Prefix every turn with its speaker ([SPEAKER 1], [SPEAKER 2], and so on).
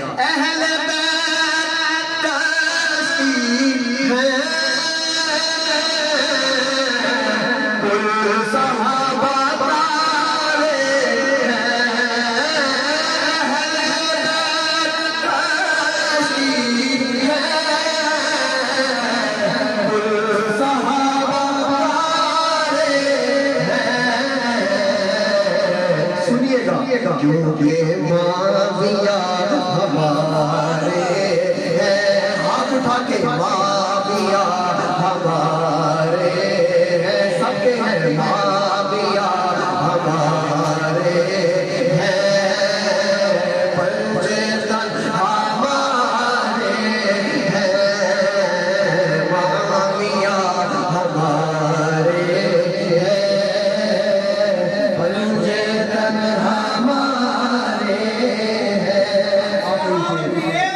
[SPEAKER 1] اہل بیت کشتی ہے کل صحابہ تارے ہیں اہل بیت کشتی ہے کل صحابہ تارے ہیں سنیے گا کیونکہ معاویہ ہمارے ہیں ہاتھ اٹھا کے معاویہ ہمارے ہیں سب کے ہیں معاویہ ہمارے ہیں پنجے تن ہمارے ہیں معاویہ ہمارے ہیں پنجے تن ہمارے ہیں